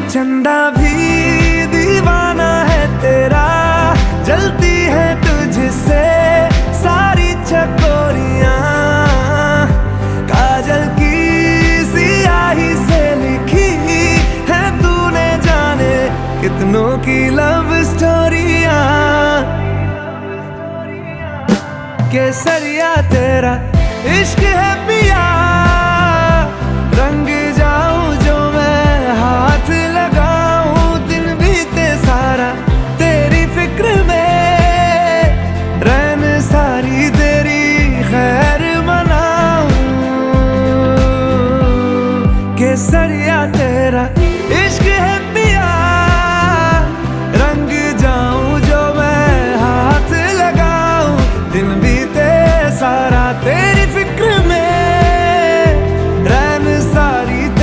चंदा भी दीवाना है तेरा, जलती है तुझसे सारी चकोरियां। काजल की सियाही से लिखी है तूने जाने कितनों की लव स्टोरियां। केसरिया तेरा इश्क है पिया, रंग जाऊं जो मैं हाथ लगाऊं, दिन बीते सारा तेरी फिक्र में, रैन सारी तेरी खैर मनाऊं। केसरिया तेरा इश्क है